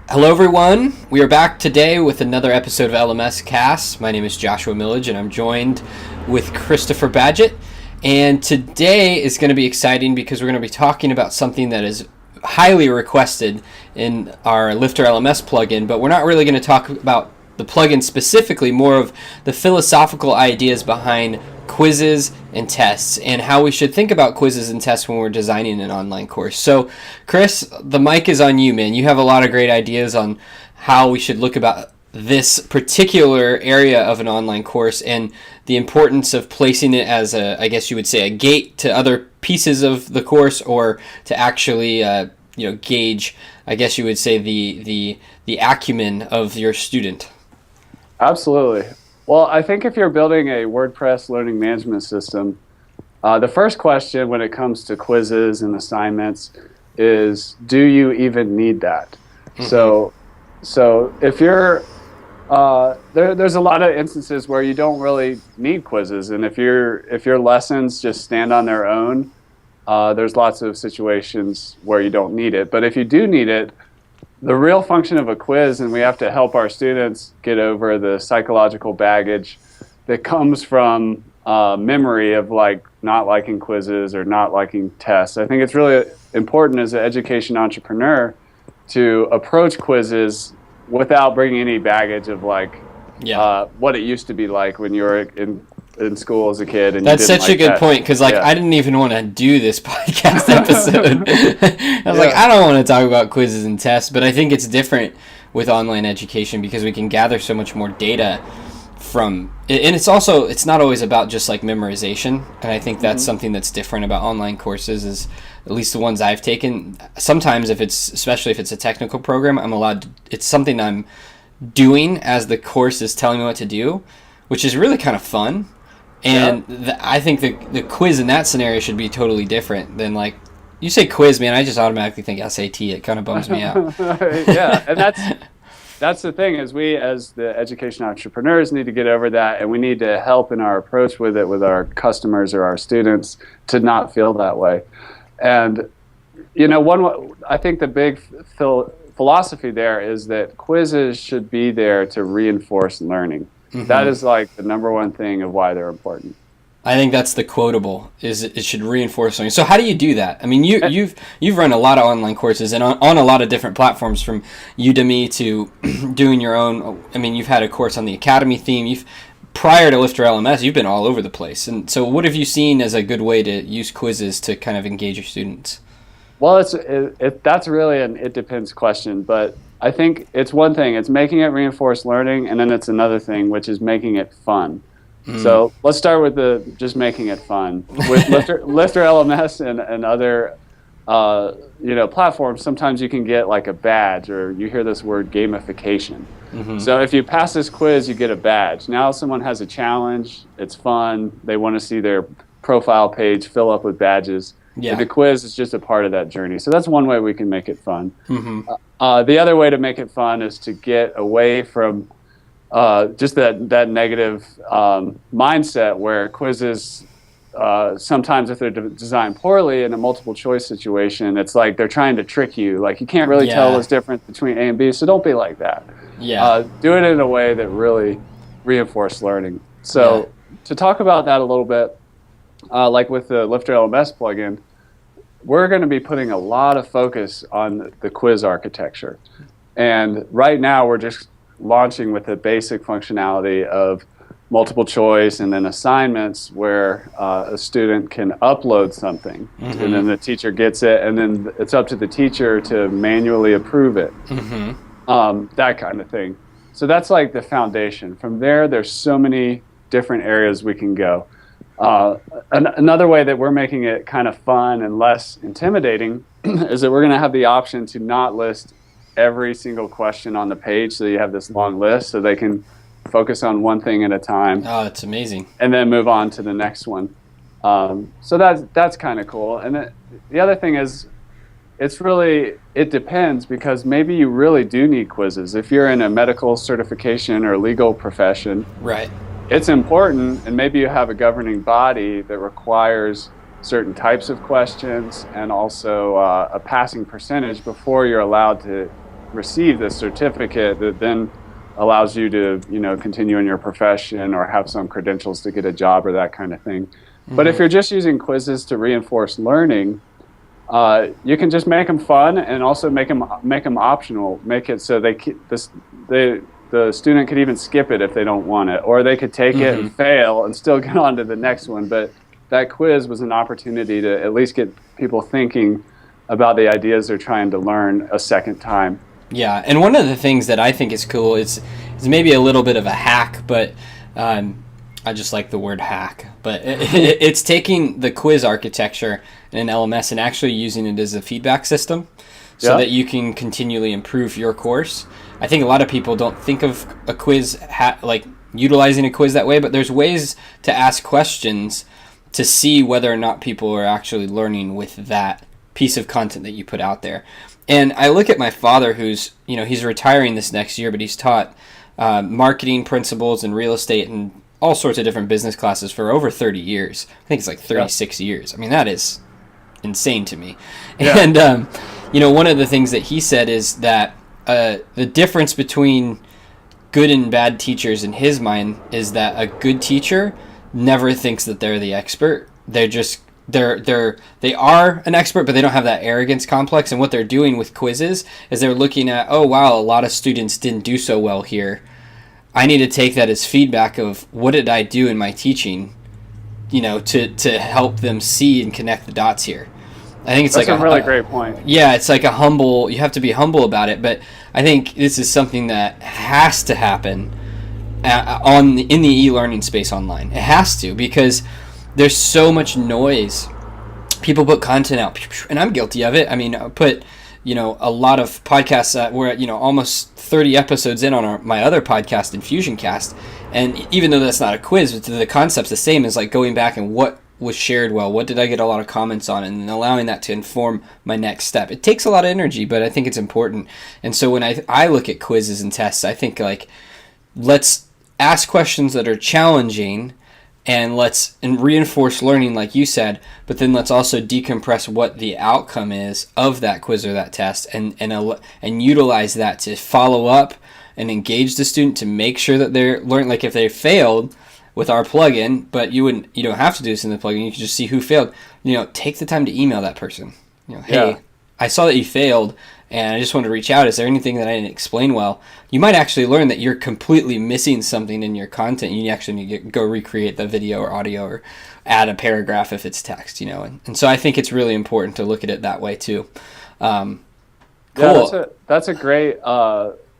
Hello, everyone. We are back today with another episode of LMScast. My name is Joshua Millage, and I'm joined with Christopher Badgett. And today is going to be exciting because we're going to be talking about something that is highly requested in our LifterLMS plugin, but we're not really going to talk about the plugin specifically, more of the philosophical ideas behind quizzes and tests and how we should think about quizzes and tests when we're designing an online course. So, Chris, the mic is on you, man. You have a lot of great ideas on how we should look about this particular area of an online course and the importance of placing it as a, I guess you would say, a gate to other pieces of the course, or to actually, gauge, I guess you would say, the acumen of your student. Absolutely. Well, I think if you're building a WordPress learning management system, the first question when it comes to quizzes and assignments is, do you even need that? Mm-hmm. So if you're, there's a lot of instances where you don't really need quizzes, and if your lessons just stand on their own, there's lots of situations where you don't need it. But if you do need it, the real function of a quiz, and we have to help our students get over the psychological baggage that comes from memory of not liking quizzes or not liking tests. I think it's really important as an education entrepreneur to approach quizzes without bringing any baggage of what it used to be like when you were in school as a kid. And that's such a good point, because I didn't even want to do this podcast episode. I was like, I don't want to talk about quizzes and tests, but I think it's different with online education because we can gather so much more data from, and it's not always about just like memorization. And I think that's something that's different about online courses, is at least the ones I've taken. Sometimes especially if it's a technical program, it's something I'm doing as the course is telling me what to do, which is really kind of fun. And I think the quiz in that scenario should be totally different than, like, you say quiz, man, I just automatically think SAT. It kind of bums me out. Yeah, and that's the thing, is we as the education entrepreneurs need to get over that, and we need to help in our approach with it with our customers or our students to not feel that way. And, I think the big philosophy there is that quizzes should be there to reinforce learning. Mm-hmm. That is like the number one thing of why they're important. I think that's the quotable, is it should reinforce learning. So how do you do that? I mean, you've run a lot of online courses and on a lot of different platforms, from Udemy to doing your own. I mean, you've had a course on the Academy theme. Prior to LifterLMS, you've been all over the place. And so what have you seen as a good way to use quizzes to kind of engage your students? Well, that's really an it depends question, but I think it's one thing. It's making it reinforce learning, and then it's another thing, which is making it fun. So let's start with just making it fun. With LifterLMS and other platforms, sometimes you can get like a badge, or you hear this word gamification. Mm-hmm. So if you pass this quiz, you get a badge. Now someone has a challenge. It's fun. They want to see their profile page fill up with badges. Yeah. And the quiz is just a part of that journey. So that's one way we can make it fun. Mm-hmm. The other way to make it fun is to get away from just that negative mindset where quizzes, sometimes if they're designed poorly in a multiple choice situation, it's like they're trying to trick you. Like, you can't really tell what's different between A and B, so don't be like that. Yeah. Do it in a way that really reinforces learning. So to talk about that a little bit, like with the LifterLMS plugin, we're going to be putting a lot of focus on the quiz architecture. And right now we're just launching with the basic functionality of multiple choice and then assignments, where a student can upload something, and then the teacher gets it, and then it's up to the teacher to manually approve it. That kind of thing. So that's like the foundation. From there, there's so many different areas we can go. Another way that we're making it kind of fun and less intimidating is that we're going to have the option to not list every single question on the page, so you have this long list, so they can focus on one thing at a time. Oh, that's amazing. And then move on to the next one. So that's kind of cool. And the other thing is, it depends, because maybe you really do need quizzes. If you're in a medical certification or legal profession, right, it's important, and maybe you have a governing body that requires certain types of questions and also a passing percentage before you're allowed to receive this certificate that then allows you to, continue in your profession or have some credentials to get a job or that kind of thing. But if you're just using quizzes to reinforce learning, you can just make them fun and also make them optional. Make it so the student could even skip it if they don't want it, or they could take it and fail and still get on to the next one. But that quiz was an opportunity to at least get people thinking about the ideas they're trying to learn a second time. Yeah, and one of the things that I think is cool is maybe a little bit of a hack, but I just like the word hack. But it's taking the quiz architecture in an LMS and actually using it as a feedback system so that you can continually improve your course. I think a lot of people don't think of a quiz, like utilizing a quiz that way, but there's ways to ask questions to see whether or not people are actually learning with that piece of content that you put out there. And I look at my father, who's, he's retiring this next year, but he's taught marketing principles and real estate and all sorts of different business classes for over 30 years. I think it's like 36 years. I mean, that is insane to me. Yeah. And, one of the things that he said is that the difference between good and bad teachers in his mind is that a good teacher never thinks that they're the expert. They're just they are an expert, but they don't have that arrogance complex. And what they're doing with quizzes is they're looking at, oh wow, a lot of students didn't do so well here. I need to take that as feedback of what did I do in my teaching, to help them see and connect the dots here. I think it's That's a really great point. Yeah, it's like you have to be humble about it, but I think this is something that has to happen in the e-learning space online. It has to, because there's so much noise. People put content out, and I'm guilty of it. I mean, I put, a lot of podcasts that we're at, almost 30 episodes in on my other podcast, Infusionsoft. And even though that's not a quiz, the concept's the same as like going back and what was shared well, what did I get a lot of comments on, and allowing that to inform my next step. It takes a lot of energy, but I think it's important. And so when I look at quizzes and tests, I think like, let's ask questions that are challenging, and let's reinforce learning, like you said, but then let's also decompress what the outcome is of that quiz or that test, and utilize that to follow up and engage the student to make sure that they're learning. Like if they failed with our plugin, but you don't have to do this in the plugin, you can just see who failed. Take the time to email that person. Hey, I saw that you failed, and I just wanted to reach out. Is there anything that I didn't explain well? You might actually learn that you're completely missing something in your content. You actually need to go recreate the video or audio or add a paragraph if it's text, And so I think it's really important to look at it that way too. Cool. Yeah, that's a great...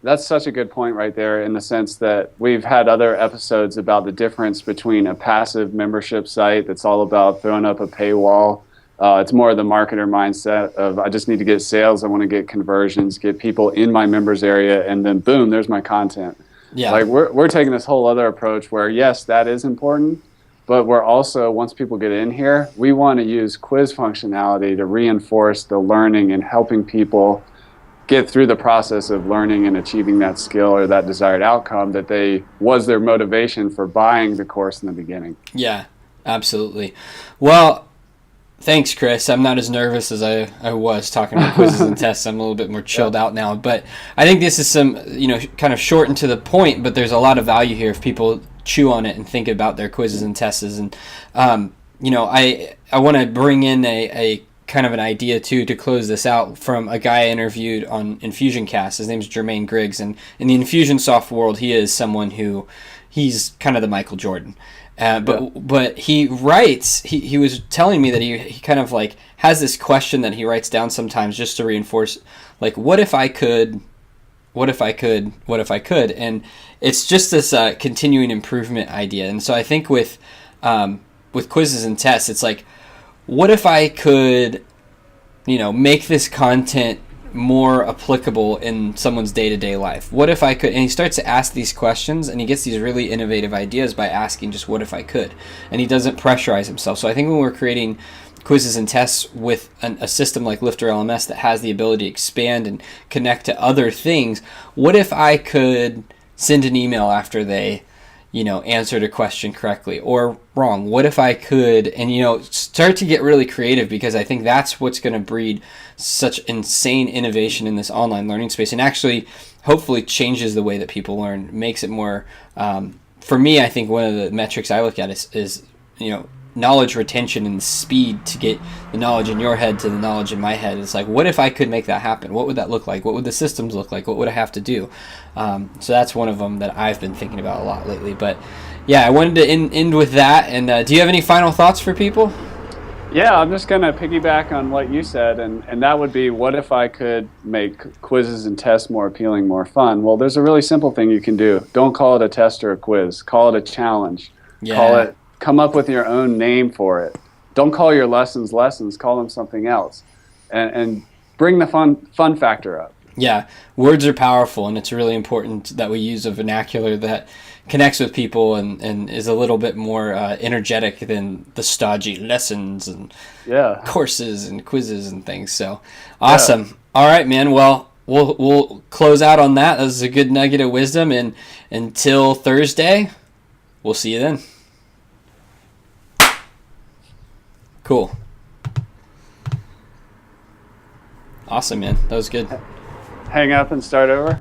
That's such a good point right there, in the sense that we've had other episodes about the difference between a passive membership site that's all about throwing up a paywall. It's more of the marketer mindset of, I just need to get sales, I want to get conversions, get people in my members area, and then boom, there's my content. Yeah. Like we're taking this whole other approach where, yes, that is important, but we're also, once people get in here, we want to use quiz functionality to reinforce the learning and helping people get through the process of learning and achieving that skill or that desired outcome that was their motivation for buying the course in the beginning. Yeah, absolutely. Well, thanks, Chris. I'm not as nervous as I was talking about quizzes and tests. I'm a little bit more chilled out now. But I think this is some, kind of short and to the point, but there's a lot of value here if people chew on it and think about their quizzes and tests. And, I want to bring in a kind of an idea too to close this out from a guy I interviewed on Infusionsoft. His name's Jermaine Griggs, and in the Infusionsoft world, he is someone he's kind of the Michael Jordan. But he writes. He was telling me that he kind of like has this question that he writes down sometimes just to reinforce, like, what if I could, what if I could, what if I could, and it's just this continuing improvement idea. And so I think with quizzes and tests, it's like, what if I could, make this content more applicable in someone's day-to-day life? What if I could? And he starts to ask these questions, and he gets these really innovative ideas by asking just what if I could, and he doesn't pressurize himself. So I think when we're creating quizzes and tests with a system like LifterLMS that has the ability to expand and connect to other things, what if I could send an email after they answered a question correctly or wrong? What if I could, and, start to get really creative, because I think that's what's going to breed such insane innovation in this online learning space, and actually hopefully changes the way that people learn, makes it more, for me, I think one of the metrics I look at is knowledge retention and speed to get the knowledge in your head to the knowledge in my head. It's like, what if I could make that happen? What would that look like? What would the systems look like? What would I have to do? So that's one of them that I've been thinking about a lot lately. But yeah, I wanted to end with that. And do you have any final thoughts for people? Yeah, I'm just going to piggyback on what you said, and that would be, what if I could make quizzes and tests more appealing, more fun? Well, there's a really simple thing you can do. Don't call it a test or a quiz. Call it a challenge. Yeah. Come up with your own name for it. Don't call your lessons, call them something else. And bring the fun factor up. Yeah, words are powerful, and it's really important that we use a vernacular that connects with people and is a little bit more energetic than the stodgy lessons and courses and quizzes and things. So awesome. Yeah. All right, man. Well, we'll close out on that. That was a good nugget of wisdom, and until Thursday, we'll see you then. Cool. Awesome, man. That was good. Hang up and start over.